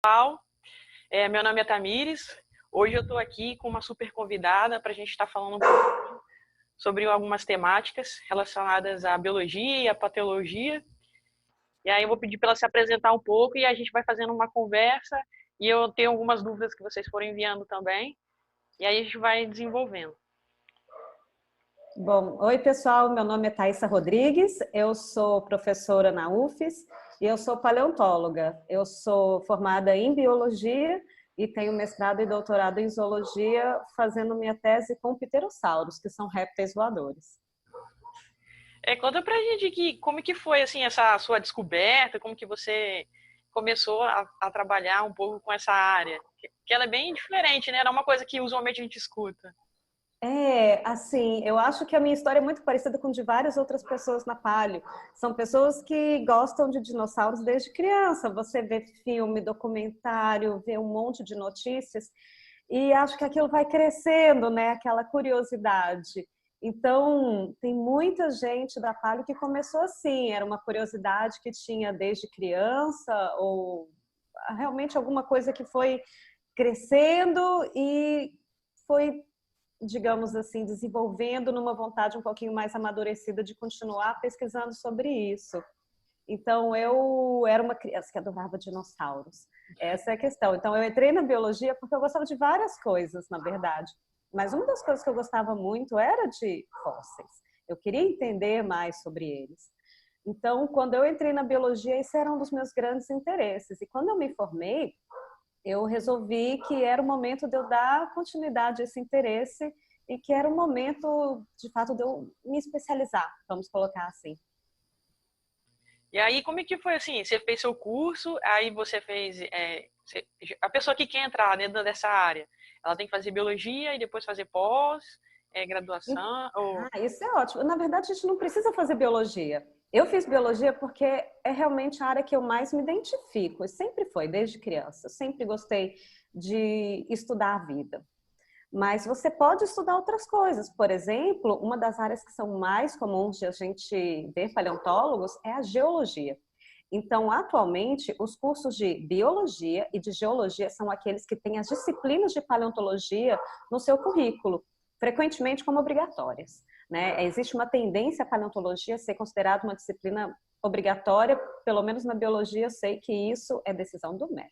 pessoal, meu nome é Tamires. Hoje eu estou aqui com uma super convidada para a gente estar falando um pouco sobre algumas temáticas relacionadas à biologia e à patologia. E aí eu vou pedir para ela se apresentar um pouco e a gente vai fazendo uma conversa e eu tenho algumas dúvidas que vocês foram enviando também. E aí a gente vai desenvolvendo. Bom, oi pessoal, meu nome é Thaisa Rodrigues, eu sou professora na UFES e eu sou paleontóloga. Eu sou formada em biologia e tenho mestrado e doutorado em zoologia, fazendo minha tese com pterossauros, que são répteis voadores. Conta pra gente como que foi assim, essa sua descoberta, como que você começou a trabalhar um pouco com essa área. Que ela é bem diferente, né? Era uma coisa que usualmente a gente escuta. Assim, eu acho que a minha história é muito parecida com de várias outras pessoas na paleo. São pessoas que gostam de dinossauros desde criança. Você vê filme, documentário, vê um monte de notícias e acho que aquilo vai crescendo, né? Aquela curiosidade. Então, tem muita gente da paleo que começou assim, era uma curiosidade que tinha desde criança ou realmente alguma coisa que foi crescendo e foi, digamos assim, desenvolvendo numa vontade um pouquinho mais amadurecida de continuar pesquisando sobre isso. Então, eu era uma criança que adorava dinossauros. Essa é a questão. Então, eu entrei na biologia porque eu gostava de várias coisas, na verdade. Mas uma das coisas que eu gostava muito era de fósseis. Eu queria entender mais sobre eles. Então, quando eu entrei na biologia, esse era um dos meus grandes interesses. E quando eu me formei, eu resolvi que era o momento de eu dar continuidade a esse interesse e que era o momento, de fato, de eu me especializar, vamos colocar assim. E aí, como é que foi assim? Você fez seu curso, aí você fez. A pessoa que quer entrar dentro dessa área, ela tem que fazer biologia e depois fazer pós, graduação? Ou... Isso é ótimo. Na verdade, a gente não precisa fazer biologia. Eu fiz biologia porque é realmente a área que eu mais me identifico. E sempre foi, desde criança. Eu sempre gostei de estudar a vida. Mas você pode estudar outras coisas. Por exemplo, uma das áreas que são mais comuns de a gente ver paleontólogos é a geologia. Então, atualmente, os cursos de biologia e de geologia são aqueles que têm as disciplinas de paleontologia no seu currículo, frequentemente como obrigatórias, né? Existe uma tendência a paleontologia ser considerada uma disciplina obrigatória, pelo menos na biologia eu sei que isso é decisão do MEC.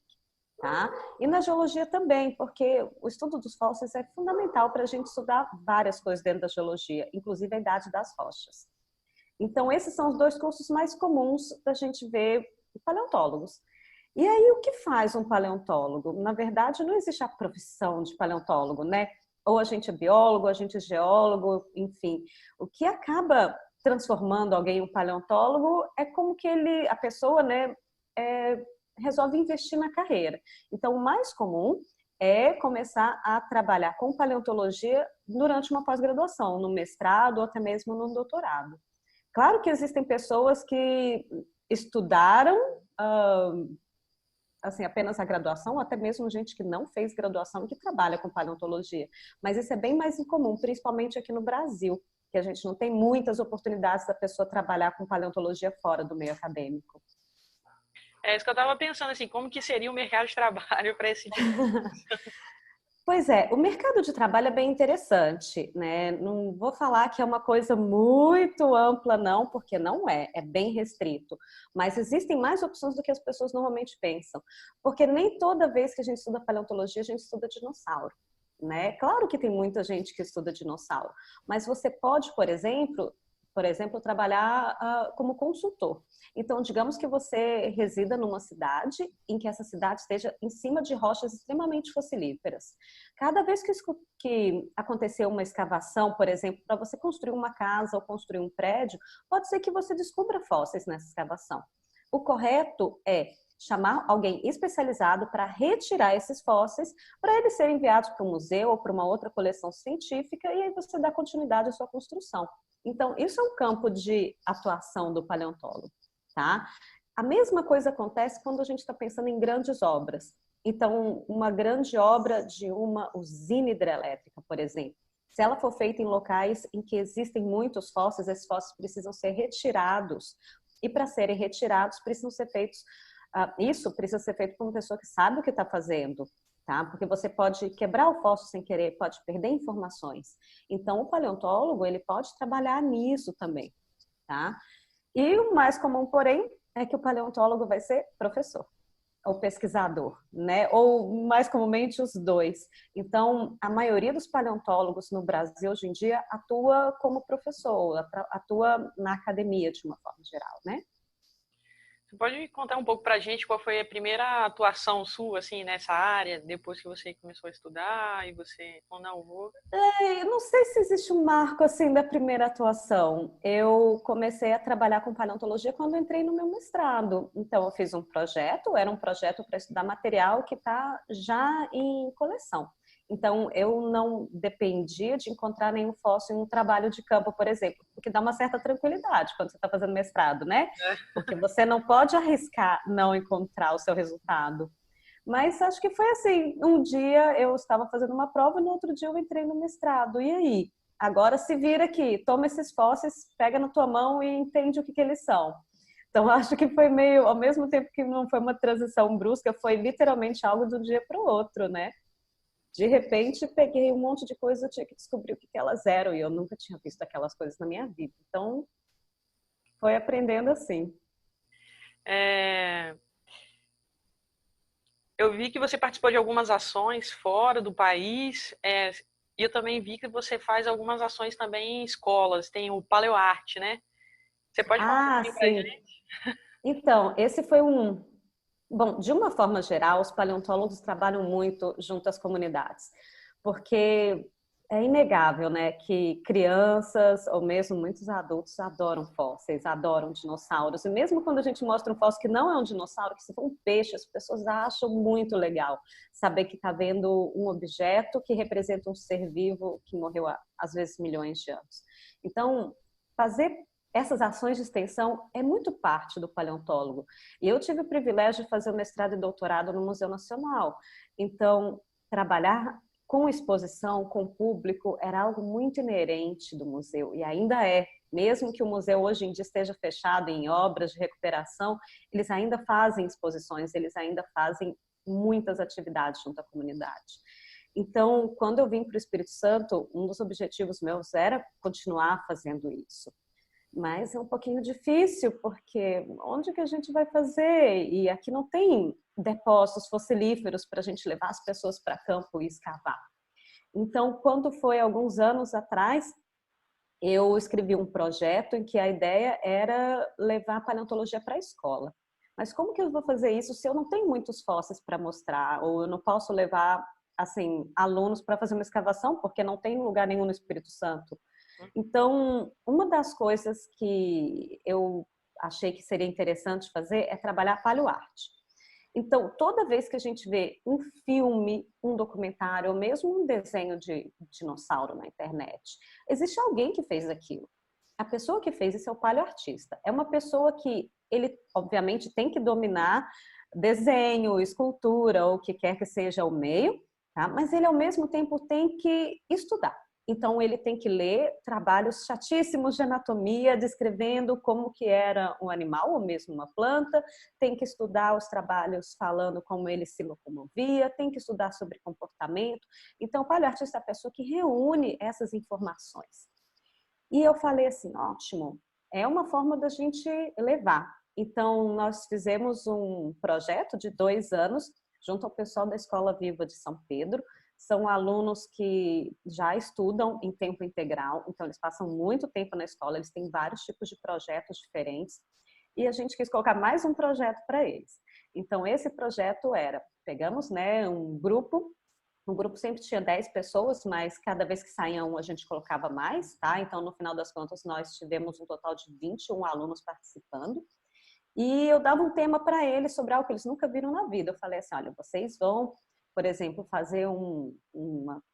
Tá? E na geologia também, porque o estudo dos fósseis é fundamental para a gente estudar várias coisas dentro da geologia, inclusive a idade das rochas. Então, esses são os dois cursos mais comuns da gente ver paleontólogos. E aí, o que faz um paleontólogo? Na verdade, não existe a profissão de paleontólogo, né? Ou a gente é biólogo, ou a gente é geólogo, enfim. O que acaba transformando alguém em um paleontólogo é como que a pessoa, né, resolve investir na carreira. Então, o mais comum é começar a trabalhar com paleontologia durante uma pós-graduação, no mestrado ou até mesmo no doutorado. Claro que existem pessoas que estudaram assim, apenas a graduação, ou até mesmo gente que não fez graduação e que trabalha com paleontologia. Mas isso é bem mais incomum, principalmente aqui no Brasil, que a gente não tem muitas oportunidades da pessoa trabalhar com paleontologia fora do meio acadêmico. É isso que eu estava pensando, assim, como que seria o mercado de trabalho para esse tipo de... Pois é, o mercado de trabalho é bem interessante, né? Não vou falar que é uma coisa muito ampla, não, porque não é, é bem restrito. Mas existem mais opções do que as pessoas normalmente pensam. Porque nem toda vez que a gente estuda paleontologia, a gente estuda dinossauro, né? Claro que tem muita gente que estuda dinossauro, mas você pode, por exemplo, trabalhar como consultor. Então, digamos que você resida numa cidade em que essa cidade esteja em cima de rochas extremamente fossilíferas. Cada vez que acontecer uma escavação, por exemplo, para você construir uma casa ou construir um prédio, pode ser que você descubra fósseis nessa escavação. O correto é chamar alguém especializado para retirar esses fósseis, para eles serem enviados para um museu ou para uma outra coleção científica, e aí você dá continuidade à sua construção. Então, isso é um campo de atuação do paleontólogo, tá? A mesma coisa acontece quando a gente está pensando em grandes obras. Então, uma grande obra de uma usina hidrelétrica, por exemplo, se ela for feita em locais em que existem muitos fósseis, esses fósseis precisam ser retirados. E para serem retirados, precisam ser feitos isso precisa ser feito por uma pessoa que sabe o que está fazendo, tá? Porque você pode quebrar o fósforo sem querer, pode perder informações. Então, o paleontólogo, ele pode trabalhar nisso também, tá? E o mais comum, porém, é que o paleontólogo vai ser professor ou pesquisador, né? Ou mais comumente os dois. Então, a maioria dos paleontólogos no Brasil hoje em dia atua como professor, atua na academia de uma forma geral, né? Você pode contar um pouco pra gente qual foi a primeira atuação sua, assim, nessa área, depois que você começou a estudar e você, ou não, vou... Eu não sei se existe um marco assim da primeira atuação. Eu comecei a trabalhar com paleontologia quando entrei no meu mestrado. Então, eu fiz um projeto, era um projeto para estudar material que está já em coleção. Então, eu não dependia de encontrar nenhum fóssil em um trabalho de campo, por exemplo, o que dá uma certa tranquilidade quando você está fazendo mestrado, né? Porque você não pode arriscar não encontrar o seu resultado. Mas acho que foi assim, um dia eu estava fazendo uma prova e no outro dia eu entrei no mestrado. E aí? Agora se vira aqui, toma esses fósseis, pega na tua mão e entende o que eles são. Então acho que foi meio, ao mesmo tempo que não foi uma transição brusca, foi literalmente algo de um dia para o outro, né? De repente peguei um monte de coisa, eu tinha que descobrir o que elas eram e eu nunca tinha visto aquelas coisas na minha vida. Então foi aprendendo assim. É... Eu vi que você participou de algumas ações fora do país, e eu também vi que você faz algumas ações também em escolas, tem o Paleoarte, né? Você pode falar um Ah, pouquinho pra sim. gente? Então, esse foi um. Bom, de uma forma geral, os paleontólogos trabalham muito junto às comunidades, porque é inegável, né, que crianças ou mesmo muitos adultos adoram fósseis, adoram dinossauros. E mesmo quando a gente mostra um fóssil que não é um dinossauro, que se for um peixe, as pessoas acham muito legal saber que está vendo um objeto que representa um ser vivo que morreu há, às vezes, milhões de anos. Então, fazer essas ações de extensão é muito parte do paleontólogo. E eu tive o privilégio de fazer o mestrado e doutorado no Museu Nacional. Então, trabalhar com exposição, com público, era algo muito inerente do museu, e ainda é. Mesmo que o museu hoje em dia esteja fechado em obras de recuperação, eles ainda fazem exposições, eles ainda fazem muitas atividades junto à comunidade. Então, quando eu vim para o Espírito Santo, um dos objetivos meus era continuar fazendo isso. Mas é um pouquinho difícil, porque onde que a gente vai fazer? E aqui não tem depósitos fossilíferos para a gente levar as pessoas para campo e escavar. Então, quando foi alguns anos atrás, eu escrevi um projeto em que a ideia era levar a paleontologia para a escola. Mas como que eu vou fazer isso se eu não tenho muitos fósseis para mostrar? Ou eu não posso levar, assim, alunos para fazer uma escavação, porque não tem lugar nenhum no Espírito Santo. Então, uma das coisas que eu achei que seria interessante fazer é trabalhar paleoarte. Então, toda vez que a gente vê um filme, um documentário, ou mesmo um desenho de dinossauro na internet, existe alguém que fez aquilo. A pessoa que fez isso é o paleoartista. É uma pessoa que ele, obviamente, tem que dominar desenho, escultura, ou o que quer que seja o meio, tá? Mas ele, ao mesmo tempo, tem que estudar. Então, ele tem que ler trabalhos chatíssimos de anatomia, descrevendo como que era um animal ou mesmo uma planta, tem que estudar os trabalhos falando como ele se locomovia, tem que estudar sobre comportamento. Então, o paleoartista é a pessoa que reúne essas informações. E eu falei assim, ótimo, é uma forma da gente levar. Então, nós fizemos um projeto de 2 anos, junto ao pessoal da Escola Viva de São Pedro. São alunos que já estudam em tempo integral, então eles passam muito tempo na escola, eles têm vários tipos de projetos diferentes. E a gente quis colocar mais um projeto para eles. Então, esse projeto era, pegamos, né, um grupo. O grupo sempre tinha 10 pessoas, mas cada vez que saía um, a gente colocava mais, tá? Então, no final das contas, nós tivemos um total de 21 alunos participando. E eu dava um tema para eles sobre algo que eles nunca viram na vida. Eu falei assim, olha, vocês vão, por exemplo, fazer um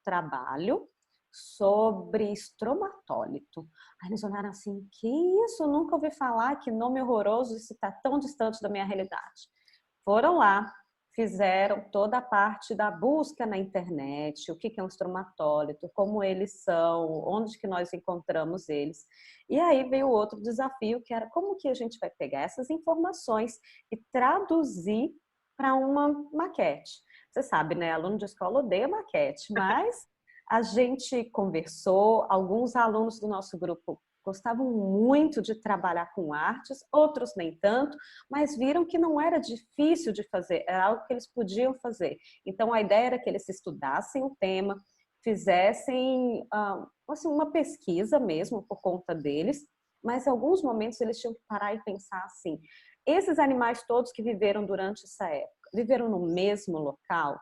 trabalho sobre estromatólito. Aí eles olharam assim, que isso? Eu nunca ouvi falar, que nome horroroso, isso está tão distante da minha realidade. Foram lá, fizeram toda a parte da busca na internet, o que é um estromatólito, como eles são, onde que nós encontramos eles. E aí veio outro desafio, que era como que a gente vai pegar essas informações e traduzir para uma maquete. Você sabe, né? Aluno de escola odeia maquete, mas a gente conversou, alguns alunos do nosso grupo gostavam muito de trabalhar com artes, outros nem tanto, mas viram que não era difícil de fazer, era algo que eles podiam fazer. Então, a ideia era que eles estudassem o tema, fizessem assim, uma pesquisa mesmo por conta deles, mas em alguns momentos eles tinham que parar e pensar assim, esses animais todos que viveram durante essa época, viveram no mesmo local?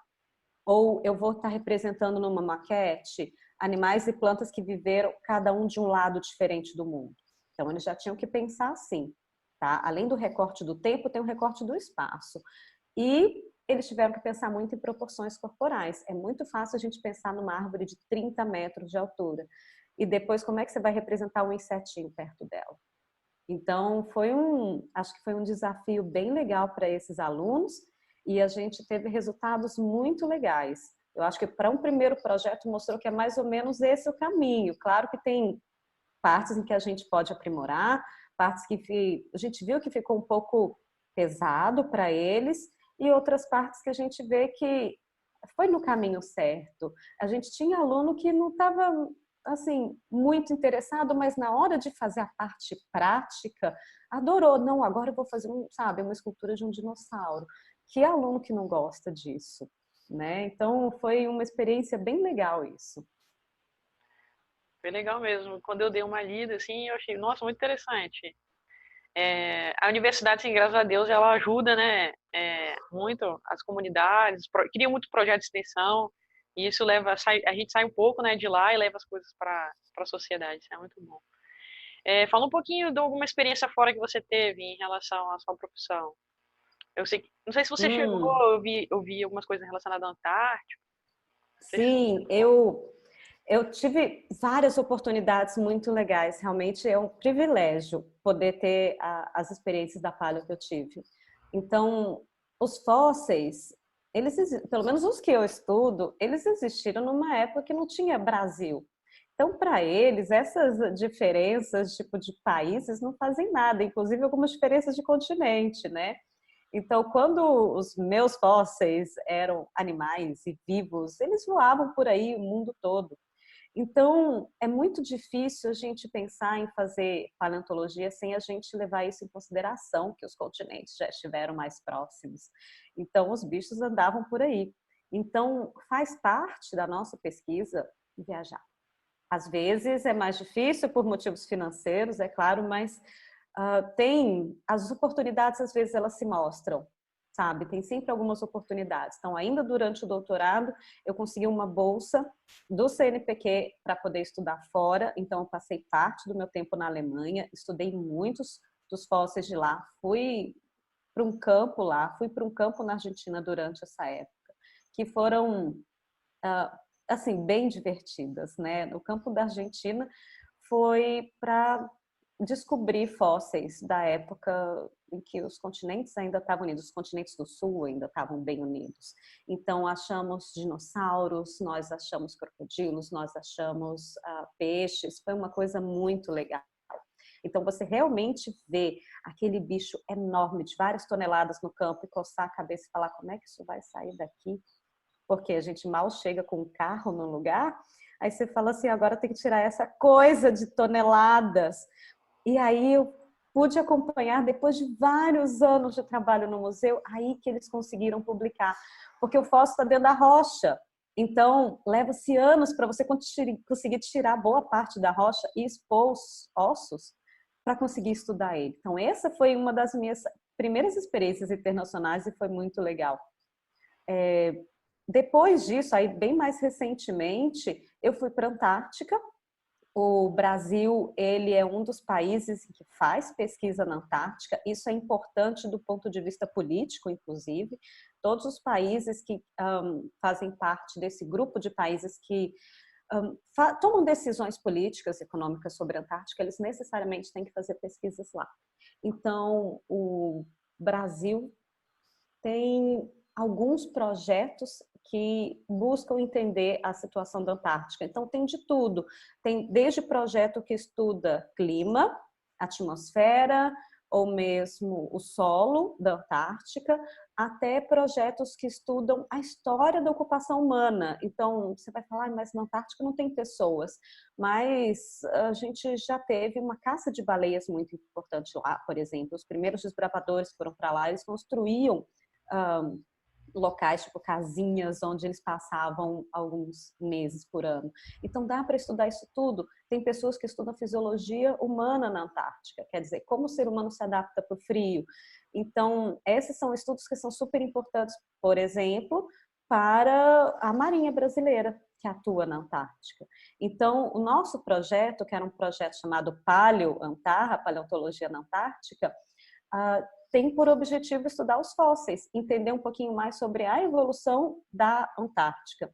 Ou eu vou estar representando numa maquete animais e plantas que viveram cada um de um lado diferente do mundo. Então, eles já tinham que pensar assim, tá? Além do recorte do tempo, tem o recorte do espaço. E eles tiveram que pensar muito em proporções corporais. É muito fácil a gente pensar numa árvore de 30 metros de altura. E depois, como é que você vai representar um insetinho perto dela? Então, acho que foi um desafio bem legal para esses alunos e a gente teve resultados muito legais. Eu acho que para um primeiro projeto mostrou que é mais ou menos esse o caminho. Claro que tem partes em que a gente pode aprimorar, partes que a gente viu que ficou um pouco pesado para eles e outras partes que a gente vê que foi no caminho certo. A gente tinha aluno que não estava assim muito interessado, mas na hora de fazer a parte prática, adorou. Não, agora eu vou fazer uma escultura de um dinossauro. Que aluno que não gosta disso, né? Então foi uma experiência bem legal isso. Foi legal mesmo. Quando eu dei uma lida, assim, eu achei, nossa, muito interessante. A universidade, assim, graças a Deus, ela ajuda, né, muito as comunidades, cria muito projeto de extensão, e isso leva, a gente sai um pouco, né, de lá e leva as coisas para a sociedade, isso é muito bom. Fala um pouquinho de alguma experiência fora que você teve em relação à sua profissão. Eu sei, não sei se você chegou, Hum, eu vi algumas coisas relacionadas à Antártica, não sei se você sim, chegou. eu tive várias oportunidades muito legais. Realmente é um privilégio poder ter as experiências da palha que eu tive. Então, os fósseis, pelo menos os que eu estudo, eles existiram numa época que não tinha Brasil. Então, para eles, essas diferenças, tipo, de países não fazem nada, inclusive algumas diferenças de continente, né? Então, quando os meus fósseis eram animais e vivos, eles voavam por aí o mundo todo. Então, é muito difícil a gente pensar em fazer paleontologia sem a gente levar isso em consideração, que os continentes já estiveram mais próximos. Então, os bichos andavam por aí. Então, faz parte da nossa pesquisa viajar. Às vezes é mais difícil por motivos financeiros, é claro, mas tem as oportunidades, às vezes elas se mostram, sabe? Tem sempre algumas oportunidades. Então, ainda durante o doutorado, eu consegui uma bolsa do CNPq para poder estudar fora. Então, eu passei parte do meu tempo na Alemanha, estudei muitos dos fósseis de lá, fui para um campo lá, fui para um campo na Argentina durante essa época, que foram assim, bem divertidas, né? No campo da Argentina foi para descobrir fósseis da época em que os continentes ainda estavam unidos, os continentes do sul ainda estavam bem unidos. Então, achamos dinossauros, nós achamos crocodilos, nós achamos peixes, foi uma coisa muito legal. Então, você realmente vê aquele bicho enorme, de várias toneladas no campo, e coçar a cabeça e falar como é que isso vai sair daqui? Porque a gente mal chega com um carro no lugar, aí você fala assim, agora tem que tirar essa coisa de toneladas. E aí eu pude acompanhar, depois de vários anos de trabalho no museu, aí que eles conseguiram publicar. Porque o fóssil está dentro da rocha. Então, leva-se anos para você conseguir tirar boa parte da rocha e expor os ossos para conseguir estudar ele. Então, essa foi uma das minhas primeiras experiências internacionais e foi muito legal. Depois disso, aí bem mais recentemente, eu fui para a Antártica. O Brasil, ele é um dos países que faz pesquisa na Antártica. Isso é importante do ponto de vista político, inclusive. Todos os países que fazem parte desse grupo de países que tomam decisões políticas e econômicas sobre a Antártica, eles necessariamente têm que fazer pesquisas lá. Então, o Brasil tem alguns projetos que buscam entender a situação da Antártica. Então, tem de tudo. Tem desde projeto que estuda clima, atmosfera, ou mesmo o solo da Antártica, até projetos que estudam a história da ocupação humana. Então, você vai falar, mas na Antártica não tem pessoas. Mas a gente já teve uma caça de baleias muito importante lá, por exemplo. Os primeiros desbravadores que foram para lá, eles construíam locais, tipo casinhas, onde eles passavam alguns meses por ano. Então, dá para estudar isso tudo. Tem pessoas que estudam fisiologia humana na Antártica, quer dizer, como o ser humano se adapta para o frio. Então, esses são estudos que são super importantes, por exemplo, para a Marinha Brasileira, que atua na Antártica. Então, o nosso projeto, que era um projeto chamado Paleo-Antarra, Paleontologia na Antártica, tem por objetivo estudar os fósseis, entender um pouquinho mais sobre a evolução da Antártica.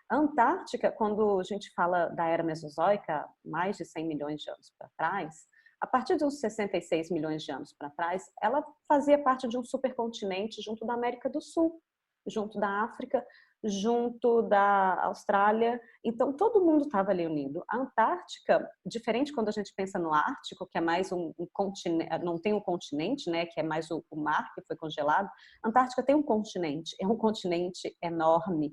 A Antártica, quando a gente fala da era Mesozoica, mais de 100 milhões de anos para trás, a partir de uns 66 milhões de anos para trás, ela fazia parte de um supercontinente junto da América do Sul, junto da África, junto da Austrália. Então, todo mundo estava ali unido. A Antártica, diferente quando a gente pensa no Ártico, que é mais um continente, não tem um continente, né, que é mais o mar que foi congelado, a Antártica tem um continente, é um continente enorme.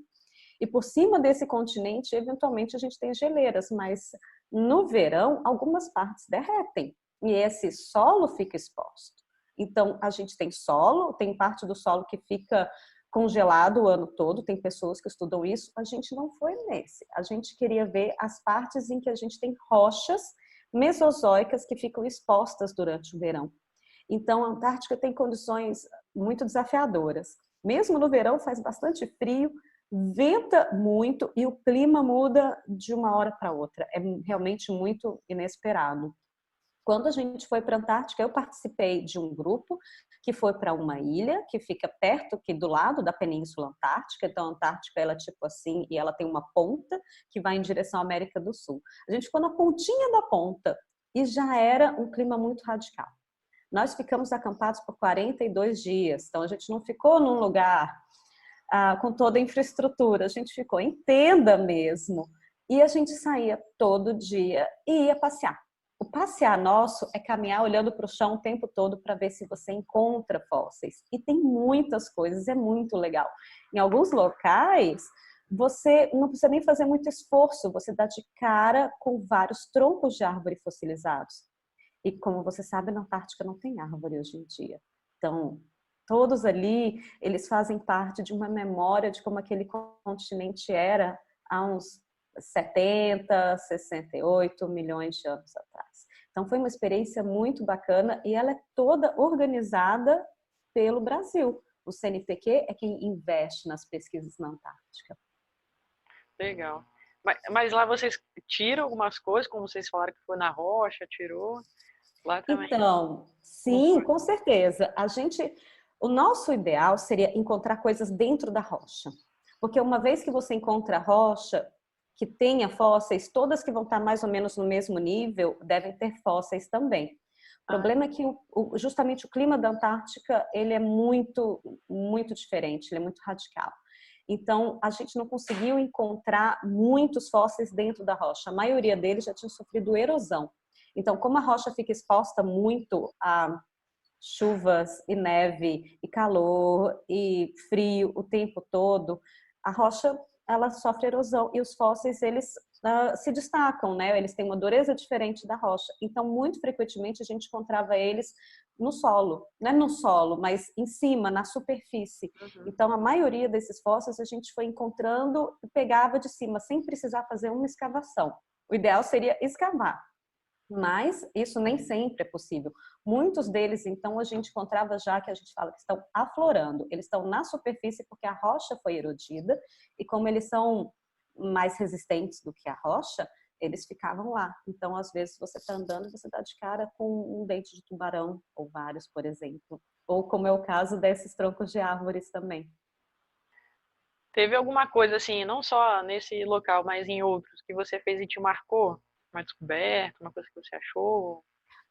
E por cima desse continente, eventualmente, a gente tem geleiras, mas no verão, algumas partes derretem e esse solo fica exposto. Então, a gente tem solo, tem parte do solo que fica congelado o ano todo, tem pessoas que estudam isso, a gente não foi nesse. A gente queria ver as partes em que a gente tem rochas mesozoicas que ficam expostas durante o verão. Então, a Antártica tem condições muito desafiadoras. Mesmo no verão faz bastante frio, venta muito e o clima muda de uma hora para outra. É realmente muito inesperado. Quando a gente foi para a Antártica, eu participei de um grupo que foi para uma ilha que fica perto, aqui do lado da Península Antártica. Então, a Antártica, ela é tipo assim, e ela tem uma ponta que vai em direção à América do Sul. A gente ficou na pontinha da ponta e já era um clima muito radical. Nós ficamos acampados por 42 dias, então a gente não ficou num lugar com toda a infraestrutura, a gente ficou em tenda mesmo. E a gente saía todo dia e ia passear. O passear nosso é caminhar olhando para o chão o tempo todo para ver se você encontra fósseis. E tem muitas coisas, é muito legal. Em alguns locais, você não precisa nem fazer muito esforço, você dá de cara com vários troncos de árvore fossilizados. E como você sabe, na Antártica não tem árvore hoje em dia. Então, todos ali, eles fazem parte de uma memória de como aquele continente era há uns 70, 68 milhões de anos atrás. Então, foi uma experiência muito bacana e ela é toda organizada pelo Brasil. O CNPq é quem investe nas pesquisas na Antártica. Legal. Mas lá vocês tiram algumas coisas, como vocês falaram que foi na rocha, tirou? Lá também. Então, sim, com certeza. O nosso ideal seria encontrar coisas dentro da rocha. Porque uma vez que você encontra a rocha, que tenha fósseis, todas que vão estar mais ou menos no mesmo nível, devem ter fósseis também. O problema é que justamente o clima da Antártica, ele é muito, muito diferente, ele é muito radical. Então, a gente não conseguiu encontrar muitos fósseis dentro da rocha. A maioria deles já tinham sofrido erosão. Então, como a rocha fica exposta muito a chuvas e neve e calor e frio o tempo todo, a rocha ela sofre erosão e os fósseis eles se destacam, né? Eles têm uma dureza diferente da rocha. Então, muito frequentemente a gente encontrava eles no solo, não é no solo, mas em cima, na superfície. Então, a maioria desses fósseis a gente foi encontrando e pegava de cima, sem precisar fazer uma escavação. O ideal seria escavar. Mas isso nem sempre é possível. Muitos deles, então, a gente encontrava já que a gente fala que estão aflorando. Eles estão na superfície porque a rocha foi erodida e como eles são mais resistentes do que a rocha, eles ficavam lá. Então, às vezes, você está andando e você dá de cara com um dente de tubarão, ou vários, por exemplo. Ou como é o caso desses troncos de árvores também. Teve alguma coisa assim, não só nesse local, mas em outros, que você fez e te marcou? Uma descoberta, uma coisa que você achou?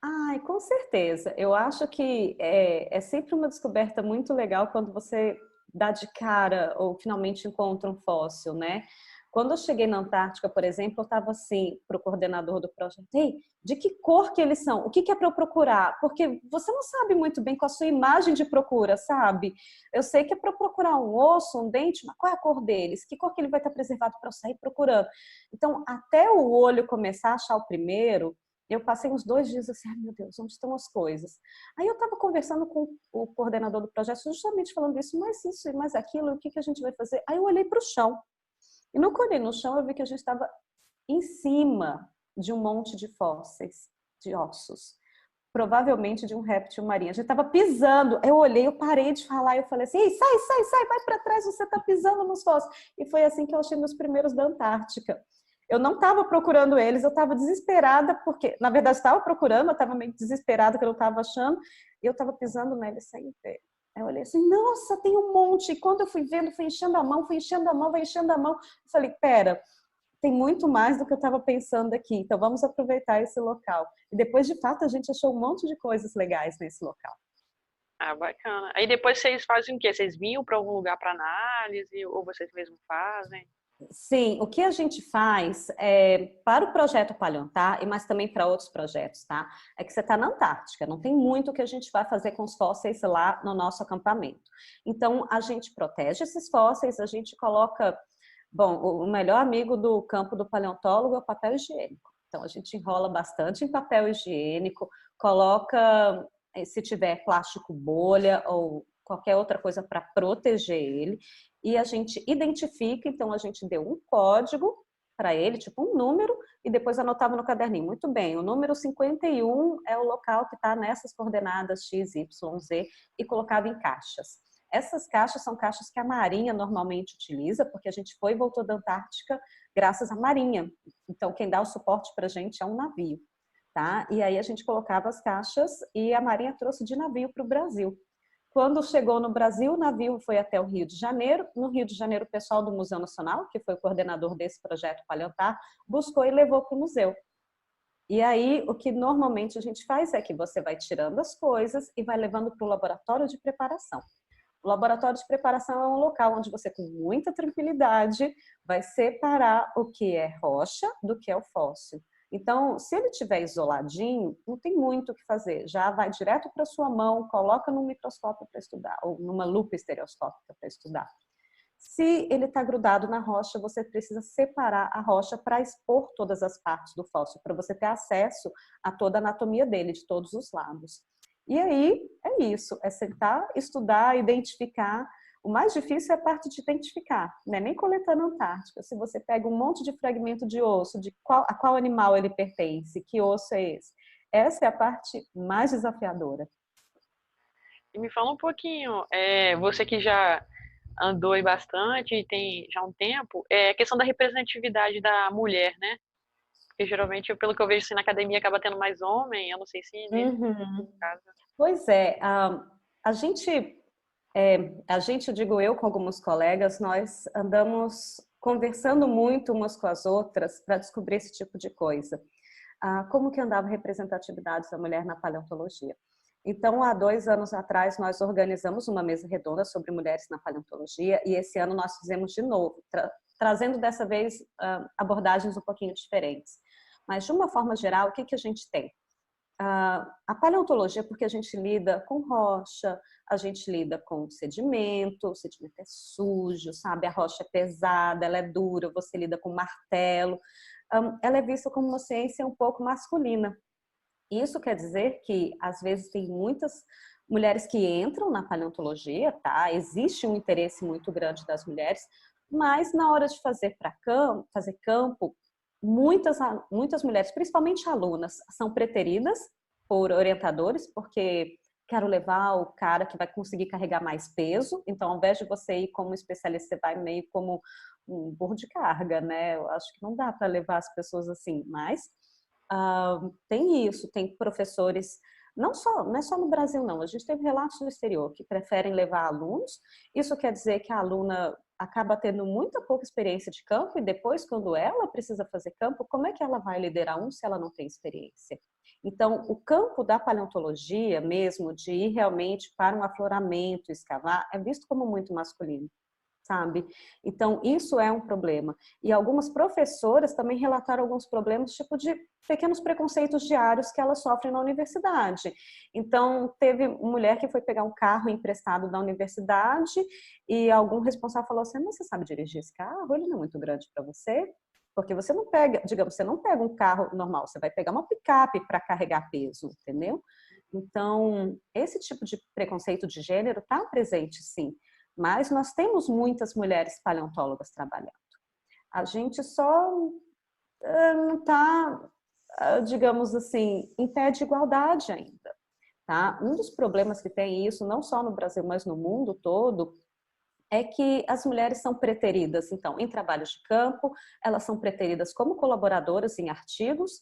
Ai, com certeza. Eu acho que é sempre uma descoberta muito legal quando você dá de cara ou finalmente encontra um fóssil, né? Quando eu cheguei na Antártica, por exemplo, eu estava assim para o coordenador do projeto: ei, de que cor que eles são? O que é para eu procurar? Porque você não sabe muito bem qual a sua imagem de procura, sabe? Eu sei que é para procurar um osso, um dente, mas qual é a cor deles? Que cor que ele vai estar preservado para eu sair procurando? Então, até o olho começar a achar o primeiro, eu passei uns 2 dias assim: ai meu Deus, onde estão as coisas? Aí eu estava conversando com o coordenador do projeto, justamente falando isso e mais aquilo, o que a gente vai fazer? Aí eu olhei para o chão. E no que eu olhei no chão, eu vi que a gente estava em cima de um monte de fósseis, de ossos, provavelmente de um réptil marinho. A gente estava pisando. Eu olhei, eu parei de falar e eu falei assim: ei, sai, vai para trás, você está pisando nos fósseis. E foi assim que eu achei meus primeiros da Antártica. Eu não estava procurando eles, eu estava desesperada, porque, na verdade, estava procurando, eu estava meio desesperada que eu não estava achando, e eu estava pisando neles sem ver. Aí eu olhei assim: nossa, tem um monte. E quando eu fui vendo, foi enchendo a mão, foi enchendo a mão, vai enchendo a mão. Eu falei: pera, tem muito mais do que eu estava pensando aqui, então vamos aproveitar esse local. E depois, de fato, a gente achou um monte de coisas legais nesse local. Ah, bacana. Aí depois vocês fazem o quê? Vocês vinham para algum lugar para análise ou vocês mesmos fazem? Sim, o que a gente faz para o projeto Paleontar, mas também para outros projetos, tá? É que você está na Antártica, não tem muito que a gente vai fazer com os fósseis lá no nosso acampamento. Então, a gente protege esses fósseis, a gente coloca. Bom, o melhor amigo do campo do paleontólogo é o papel higiênico. Então, a gente enrola bastante em papel higiênico, coloca, se tiver plástico bolha ou qualquer outra coisa para proteger ele, e a gente identifica, então a gente deu um código para ele, tipo um número, e depois anotava no caderninho. Muito bem, o número 51 é o local que está nessas coordenadas X, Y, Z, e colocava em caixas. Essas caixas são caixas que a Marinha normalmente utiliza, porque a gente foi e voltou da Antártica graças à Marinha. Então, quem dá o suporte para a gente é um navio, tá? E aí a gente colocava as caixas e a Marinha trouxe de navio para o Brasil. Quando chegou no Brasil, o navio foi até o Rio de Janeiro. No Rio de Janeiro, o pessoal do Museu Nacional, que foi o coordenador desse projeto Paleontar, buscou e levou para o museu. E aí, o que normalmente a gente faz é que você vai tirando as coisas e vai levando para o laboratório de preparação. O laboratório de preparação é um local onde você, com muita tranquilidade, vai separar o que é rocha do que é o fóssil. Então, se ele estiver isoladinho, não tem muito o que fazer. Já vai direto para sua mão, coloca num microscópio para estudar, ou numa lupa estereoscópica para estudar. Se ele está grudado na rocha, você precisa separar a rocha para expor todas as partes do fóssil, para você ter acesso a toda a anatomia dele, de todos os lados. E aí, é isso, é sentar, estudar, identificar. O mais difícil é a parte de identificar, não é nem coletando Antártica. Se você pega um monte de fragmento de osso, a qual animal ele pertence, que osso é esse? Essa é a parte mais desafiadora. E me fala um pouquinho, você que já andou aí bastante e tem já um tempo, a questão da representatividade da mulher, né? Porque geralmente, pelo que eu vejo assim, na academia acaba tendo mais homem, eu não sei se nesse Uhum. caso. Pois é, a gente, eu digo eu com alguns colegas, nós andamos conversando muito umas com as outras para descobrir esse tipo de coisa. Como que andava a representatividade da mulher na paleontologia? Então, há 2 anos atrás, nós organizamos uma mesa redonda sobre mulheres na paleontologia e esse ano nós fizemos de novo, trazendo dessa vez abordagens um pouquinho diferentes. Mas, de uma forma geral, o que a gente tem? A paleontologia, porque a gente lida com rocha, a gente lida com sedimento, o sedimento é sujo, sabe? A rocha é pesada, ela é dura, você lida com martelo. Ela é vista como uma ciência um pouco masculina. Isso quer dizer que, às vezes, tem muitas mulheres que entram na paleontologia, tá? Existe um interesse muito grande das mulheres, mas na hora de fazer campo, muitas mulheres, principalmente alunas, são preteridas por orientadores, porque quero levar o cara que vai conseguir carregar mais peso. Então, ao invés de você ir como especialista, você vai meio como um burro de carga, né? Eu acho que não dá para levar as pessoas assim, mas tem isso, tem professores, não é só no Brasil não, a gente teve relatos no exterior que preferem levar alunos. Isso quer dizer que a aluna acaba tendo muita pouca experiência de campo e depois, quando ela precisa fazer campo, como é que ela vai liderar se ela não tem experiência? Então, o campo da paleontologia mesmo, de ir realmente para um afloramento, escavar, é visto como muito masculino, sabe? Então, isso é um problema. E algumas professoras também relataram alguns problemas, tipo de pequenos preconceitos diários que elas sofrem na universidade. Então, teve mulher que foi pegar um carro emprestado da universidade e algum responsável falou assim, mas você sabe dirigir esse carro? Ele não é muito grande para você? Porque você não pega, digamos, você não pega um carro normal, você vai pegar uma picape para carregar peso, entendeu? Então, esse tipo de preconceito de gênero está presente, sim. Mas nós temos muitas mulheres paleontólogas trabalhando. A gente só não está, digamos assim, em pé de igualdade ainda. Tá? Um dos problemas que tem isso, não só no Brasil, mas no mundo todo, é que as mulheres são preteridas, então, em trabalhos de campo, elas são preteridas como colaboradoras em artigos,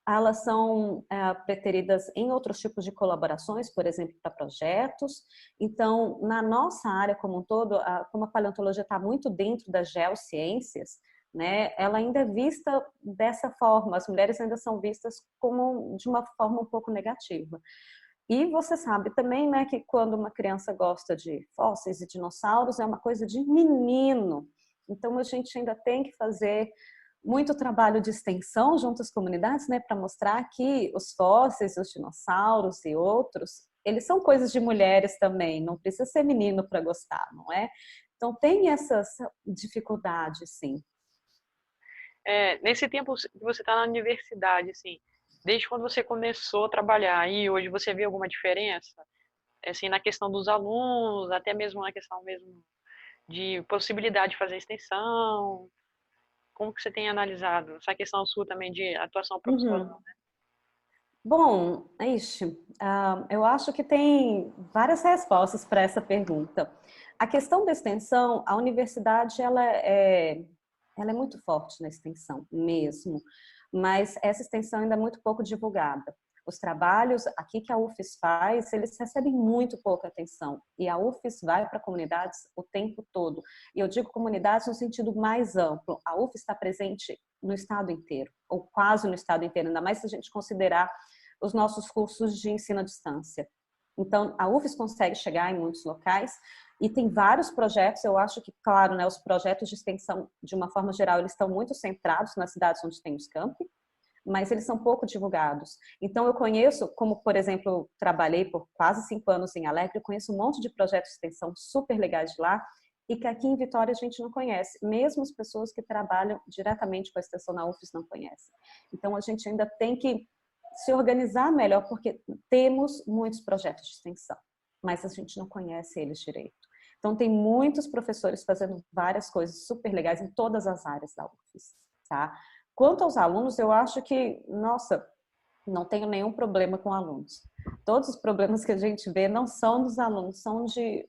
elas são preteridas em outros tipos de colaborações, por exemplo, para projetos. Então, na nossa área como um todo, como a paleontologia está muito dentro das geociências, né, ela ainda é vista dessa forma, as mulheres ainda são vistas como de uma forma um pouco negativa. E você sabe também, né, que quando uma criança gosta de fósseis e dinossauros, é uma coisa de menino. Então, a gente ainda tem que fazer muito trabalho de extensão junto às comunidades, né, para mostrar que os fósseis, os dinossauros e outros, eles são coisas de mulheres também, não precisa ser menino para gostar, não é? Então, tem essas dificuldades, sim. Nesse tempo que você está na universidade, assim, desde quando você começou a trabalhar e hoje você vê alguma diferença, assim, na questão dos alunos, até mesmo na questão mesmo de possibilidade de fazer extensão? Como que você tem analisado essa questão sua também de atuação Uhum. profissional? Bom, eu acho que tem várias respostas para essa pergunta. A questão da extensão, a universidade ela é muito forte na extensão mesmo, mas essa extensão ainda é muito pouco divulgada. Os trabalhos aqui que a UFES faz, eles recebem muito pouca atenção e a UFES vai para comunidades o tempo todo. E eu digo comunidades no sentido mais amplo. A UFES está presente no estado inteiro, ou quase no estado inteiro, ainda mais se a gente considerar os nossos cursos de ensino à distância. Então, a UFES consegue chegar em muitos locais e tem vários projetos. Eu acho que, claro, né, os projetos de extensão, de uma forma geral, eles estão muito centrados nas cidades onde tem os campi, mas eles são pouco divulgados. Então, eu conheço, como, por exemplo, eu trabalhei por quase 5 anos em Alegre, eu conheço um monte de projetos de extensão super legais de lá e que aqui em Vitória a gente não conhece. Mesmo as pessoas que trabalham diretamente com a extensão na UFES não conhecem. Então, a gente ainda tem que se organizar melhor, porque temos muitos projetos de extensão, mas a gente não conhece eles direito. Então, tem muitos professores fazendo várias coisas super legais em todas as áreas da UFES, tá? Quanto aos alunos, eu acho que, nossa, não tenho nenhum problema com alunos. Todos os problemas que a gente vê não são dos alunos, são de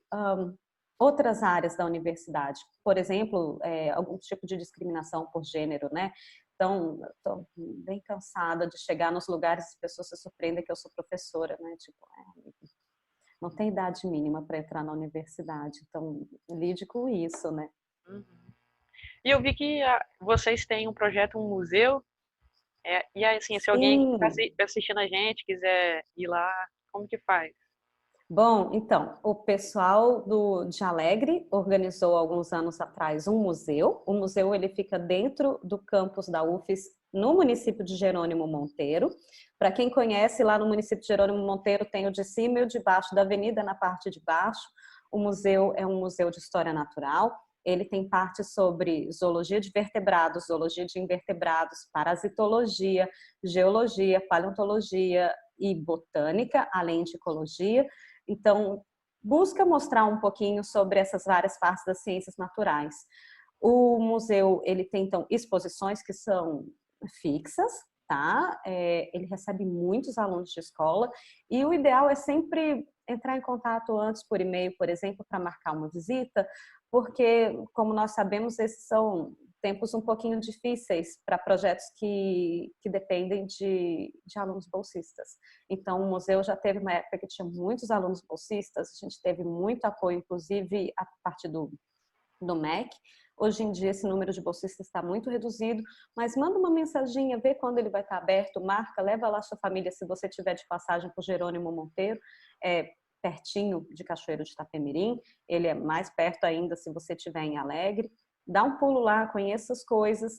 outras áreas da universidade. Por exemplo, algum tipo de discriminação por gênero, né? Então, estou bem cansada de chegar nos lugares e as pessoas se surpreendem que eu sou professora, né? Tipo, não tem idade mínima para entrar na universidade. Então, lide com isso, né? Uhum. E eu vi que vocês têm um projeto, um museu, e aí, assim, se alguém está Sim. assistindo a gente, quiser ir lá, como que faz? Bom, então, o pessoal de Alegre organizou alguns anos atrás um museu. O museu ele fica dentro do campus da UFES, no município de Jerônimo Monteiro. Para quem conhece, lá no município de Jerônimo Monteiro tem o de cima e o de baixo da avenida, na parte de baixo. O museu é um museu de história natural. Ele tem parte sobre zoologia de vertebrados, zoologia de invertebrados, parasitologia, geologia, paleontologia e botânica, além de ecologia. Então, busca mostrar um pouquinho sobre essas várias partes das ciências naturais. O museu, ele tem, então, exposições que são fixas, tá? Ele recebe muitos alunos de escola e o ideal é sempre entrar em contato antes por e-mail, por exemplo, para marcar uma visita, porque, como nós sabemos, esses são tempos um pouquinho difíceis para projetos que dependem de alunos bolsistas. Então, o museu já teve uma época que tinha muitos alunos bolsistas, a gente teve muito apoio, inclusive a partir do do MEC. Hoje em dia esse número de bolsistas está muito reduzido, mas manda uma mensaginha, vê quando ele vai estar aberto, marca, leva lá sua família se você tiver de passagem por Jerônimo Monteiro, pertinho de Cachoeiro de Itapemirim, ele é mais perto ainda se você estiver em Alegre. Dá um pulo lá, conheça as coisas.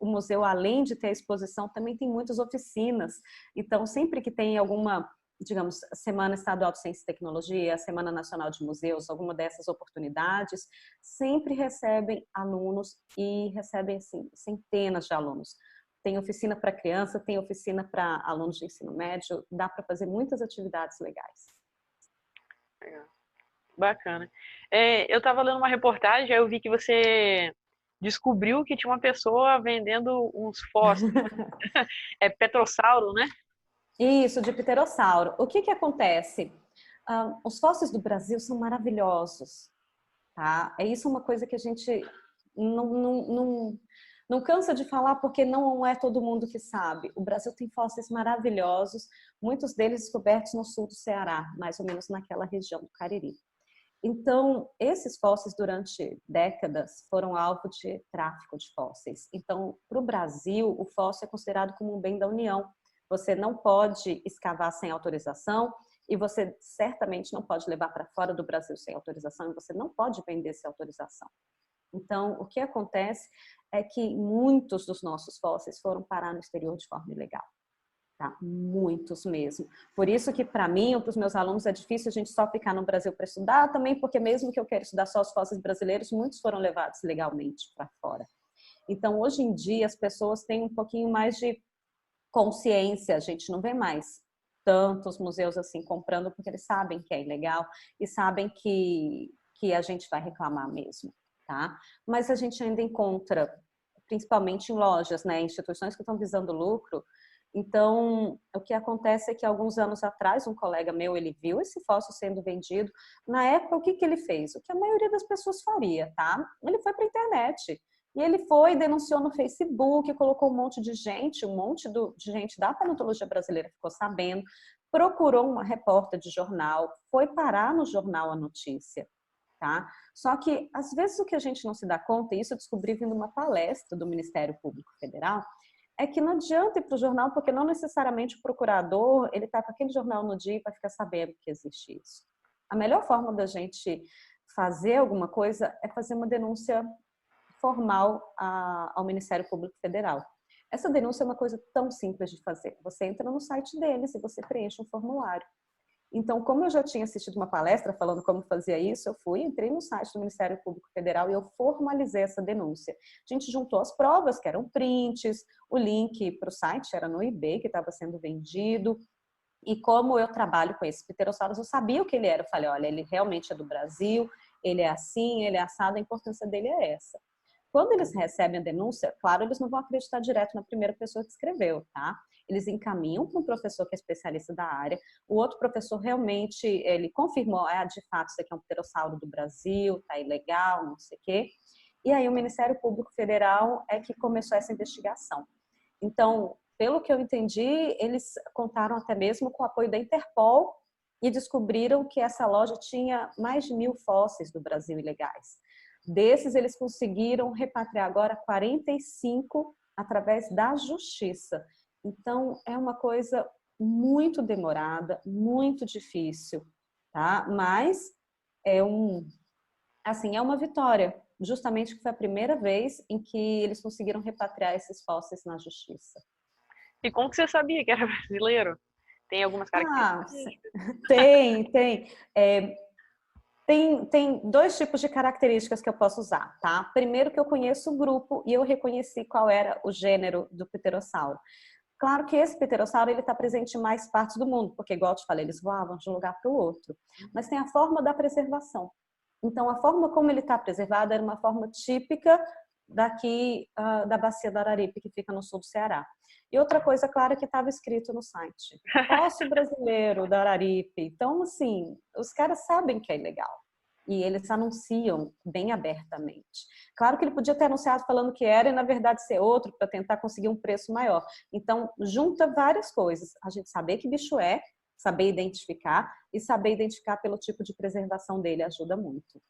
O museu, além de ter a exposição, também tem muitas oficinas. Então, sempre que tem alguma, digamos, Semana Estadual de Ciência e Tecnologia, Semana Nacional de Museus, alguma dessas oportunidades, sempre recebem alunos e recebem, assim, centenas de alunos. Tem oficina para criança, tem oficina para alunos de ensino médio, dá para fazer muitas atividades legais. Bacana. Eu estava lendo uma reportagem, aí eu vi que você descobriu que tinha uma pessoa vendendo uns fósseis. É petrossauro, né? Isso, de pterossauro. O que acontece? Os fósseis do Brasil são maravilhosos, tá? Isso uma coisa que a gente não cansa de falar, porque não é todo mundo que sabe. O Brasil tem fósseis maravilhosos, muitos deles descobertos no sul do Ceará, mais ou menos naquela região do Cariri. Então, esses fósseis, durante décadas, foram alvo de tráfico de fósseis. Então, para o Brasil, o fóssil é considerado como um bem da União. Você não pode escavar sem autorização e você certamente não pode levar para fora do Brasil sem autorização e você não pode vender sem autorização. Então, o que acontece é que muitos dos nossos fósseis foram parar no exterior de forma ilegal. Tá? Muitos mesmo. Por isso que para mim ou para os meus alunos é difícil a gente só ficar no Brasil para estudar, também porque mesmo que eu queira estudar só os fósseis brasileiros, muitos foram levados legalmente para fora. Então, hoje em dia, as pessoas têm um pouquinho mais de consciência, a gente não vê mais tantos museus assim comprando, porque eles sabem que é ilegal e sabem que a gente vai reclamar mesmo, tá? Mas a gente ainda encontra, principalmente em lojas, né, instituições que estão visando lucro. Então, o que acontece é que alguns anos atrás, um colega meu, ele viu esse fóssil sendo vendido. Na época, o que ele fez? O que a maioria das pessoas faria, tá? Ele foi para a internet. E ele foi, denunciou no Facebook, colocou um monte de gente da paleontologia brasileira ficou sabendo, procurou uma repórter de jornal, foi parar no jornal a notícia, tá? Só que, às vezes, o que a gente não se dá conta, e isso eu descobri vindo uma palestra do Ministério Público Federal, é que não adianta ir para o jornal, porque não necessariamente o procurador, ele está com aquele jornal no dia e vai ficar sabendo que existe isso. A melhor forma da gente fazer alguma coisa é fazer uma denúncia formal ao Ministério Público Federal. Essa denúncia é uma coisa tão simples de fazer. Você entra no site deles e você preenche um formulário. Então, como eu já tinha assistido uma palestra falando como fazia isso, entrei no site do Ministério Público Federal e eu formalizei essa denúncia. A gente juntou as provas, que eram prints, o link para o site era no eBay, que estava sendo vendido. E como eu trabalho com esses pterossauros, eu sabia o que ele era. Eu falei, olha, ele realmente é do Brasil, ele é assim, ele é assado, a importância dele é essa. Quando eles recebem a denúncia, claro, eles não vão acreditar direto na primeira pessoa que escreveu, tá? Eles encaminham para um professor que é especialista da área. O outro professor realmente, ele confirmou, de fato, isso aqui é um pterossauro do Brasil, tá ilegal, não sei o quê. E aí o Ministério Público Federal é que começou essa investigação. Então, pelo que eu entendi, eles contaram até mesmo com o apoio da Interpol e descobriram que essa loja tinha mais de 1.000 fósseis do Brasil ilegais. Desses, eles conseguiram repatriar agora 45 através da justiça. Então, é uma coisa muito demorada, muito difícil, tá? Mas é uma vitória, justamente que foi a primeira vez em que eles conseguiram repatriar esses fósseis na justiça. E como que você sabia que era brasileiro? Tem algumas características? Tem. Tem dois tipos de características que eu posso usar, tá? Primeiro que eu conheço o grupo e eu reconheci qual era o gênero do pterossauro. Claro que esse pterossauro ele está presente em mais partes do mundo, porque igual eu te falei, eles voavam de um lugar para o outro. Mas tem a forma da preservação. Então, a forma como ele está preservado era uma forma típica daqui da Bacia do Araripe, que fica no sul do Ceará. E outra coisa, claro, que estava escrito no site. Fóssil brasileiro da Araripe. Então, assim, os caras sabem que é ilegal. E eles anunciam bem abertamente. Claro que ele podia ter anunciado falando que era e, na verdade, ser outro para tentar conseguir um preço maior. Então, junta várias coisas. A gente saber que bicho é, saber identificar e saber identificar pelo tipo de preservação dele ajuda muito.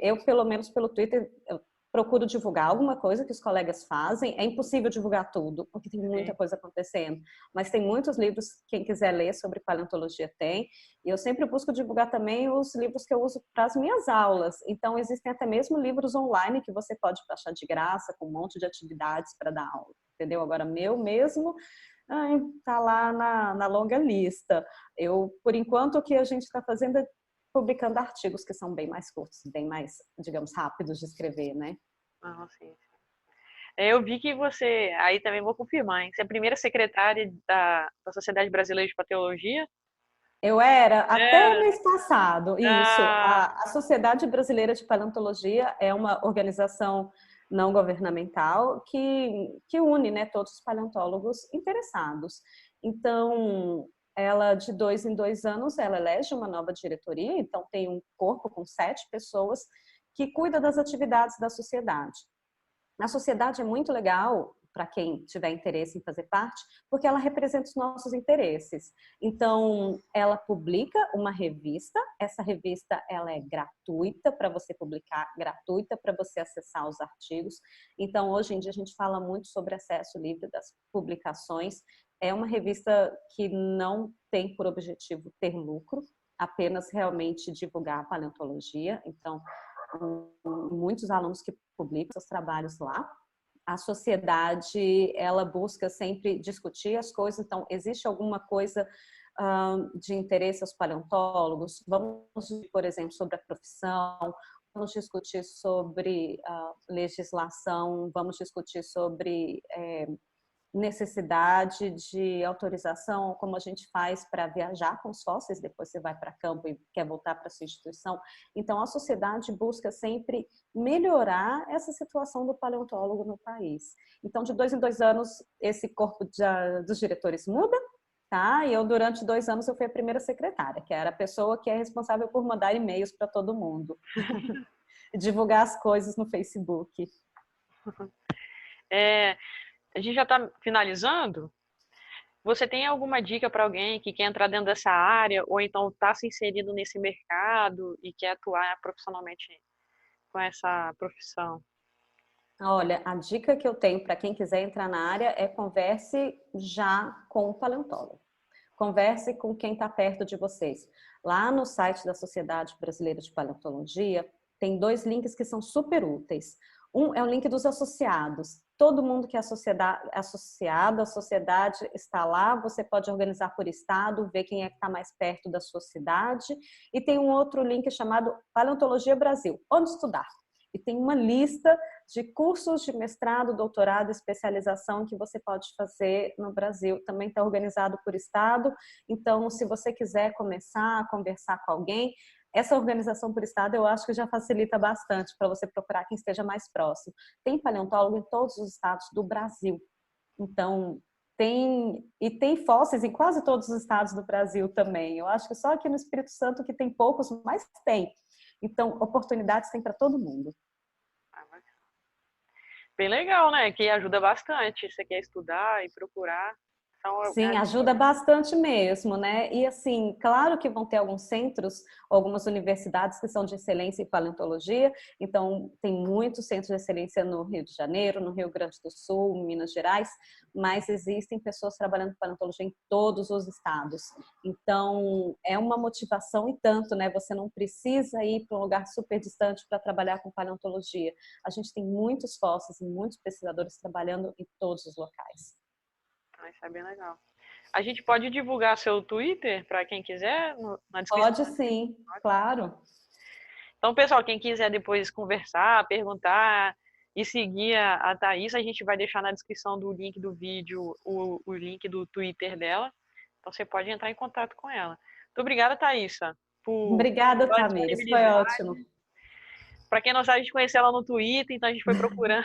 eu pelo menos pelo Twitter, eu procuro divulgar alguma coisa que os colegas fazem. É impossível divulgar tudo, porque tem muita coisa acontecendo. Mas tem muitos livros, quem quiser ler sobre paleontologia tem. E eu sempre busco divulgar também os livros que eu uso para as minhas aulas. Então, existem até mesmo livros online que você pode baixar de graça, com um monte de atividades para dar aula. Entendeu? Agora, meu mesmo tá lá na longa lista. Por enquanto, o que a gente está fazendo é publicando artigos que são bem mais curtos, bem mais, digamos, rápidos de escrever, né? Ah, sim. Eu vi que você, aí também vou confirmar, hein? Você é a primeira secretária da Sociedade Brasileira de Patologia? Eu era até Era. mês passado, isso. Ah, A Sociedade Brasileira de Paleontologia é uma organização não governamental que une, né, todos os paleontólogos interessados. Então, ela, de 2 em 2 anos, ela elege uma nova diretoria, então tem um corpo com 7 pessoas que cuida das atividades da sociedade. A sociedade é muito legal para quem tiver interesse em fazer parte, porque ela representa os nossos interesses. Então, ela publica uma revista, essa revista ela é gratuita para você publicar, gratuita para você acessar os artigos. Então, hoje em dia a gente fala muito sobre acesso livre das publicações. É uma revista que não tem por objetivo ter lucro, apenas realmente divulgar a paleontologia. Então, muitos alunos que publicam seus trabalhos lá. A sociedade, ela busca sempre discutir as coisas, então, existe alguma coisa de interesse aos paleontólogos? Vamos, por exemplo, sobre a profissão, vamos discutir sobre legislação, vamos discutir sobre necessidade de autorização, como a gente faz para viajar com os fósseis, depois você vai para campo e quer voltar para a sua instituição. Então, a sociedade busca sempre melhorar essa situação do paleontólogo no país. Então, de 2 em 2 anos, esse corpo dos diretores muda, tá? E eu, durante 2 anos, eu fui a primeira secretária, que era a pessoa que é responsável por mandar e-mails para todo mundo. E divulgar as coisas no Facebook. a gente já está finalizando. Você tem alguma dica para alguém que quer entrar dentro dessa área ou então está se inserindo nesse mercado e quer atuar profissionalmente com essa profissão? Olha, a dica que eu tenho para quem quiser entrar na área é converse já com o paleontólogo. Converse com quem está perto de vocês. Lá no site da Sociedade Brasileira de Paleontologia, tem 2 links que são super úteis. Um é o link dos associados. Todo mundo que é associado à sociedade está lá. Você pode organizar por estado, ver quem é que está mais perto da sua cidade. E tem um outro link chamado Paleontologia Brasil, onde estudar. E tem uma lista de cursos de mestrado, doutorado, especialização que você pode fazer no Brasil. Também está organizado por estado. Então, se você quiser começar a conversar com alguém, essa organização por estado eu acho que já facilita bastante para você procurar quem esteja mais próximo. Tem paleontólogo em todos os estados do Brasil. Então, tem fósseis em quase todos os estados do Brasil também. Eu acho que só aqui no Espírito Santo que tem poucos, mas tem. Então, oportunidades tem para todo mundo. Bem legal, né? Que ajuda bastante. Você quer estudar e procurar. Então, Sim, ajuda bastante mesmo, né? E assim, claro que vão ter alguns centros, algumas universidades que são de excelência em paleontologia, então tem muitos centros de excelência no Rio de Janeiro, no Rio Grande do Sul, Minas Gerais, mas existem pessoas trabalhando com paleontologia em todos os estados. Então, é uma motivação e tanto, né? Você não precisa ir para um lugar super distante para trabalhar com paleontologia. A gente tem muitos fósseis e muitos pesquisadores trabalhando em todos os locais. Isso é bem legal. A gente pode divulgar seu Twitter para quem quiser na descrição? Pode sim, claro. Então, pessoal, quem quiser depois conversar, perguntar e seguir a Thaís, a gente vai deixar na descrição do link do vídeo o link do Twitter dela. Então, você pode entrar em contato com ela. Muito obrigada, Thaísa, Obrigada, pela Tamires. Foi disponibilidade. ótimo. Para quem não sabe, a gente conheceu ela no Twitter, então a gente foi procurando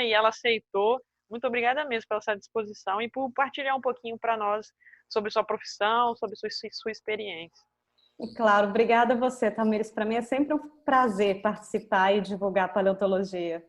e ela aceitou. Muito obrigada mesmo pela sua disposição e por partilhar um pouquinho para nós sobre sua profissão, sobre sua experiência. Claro, obrigada a você, Tamires. Para mim é sempre um prazer participar e divulgar a paleontologia.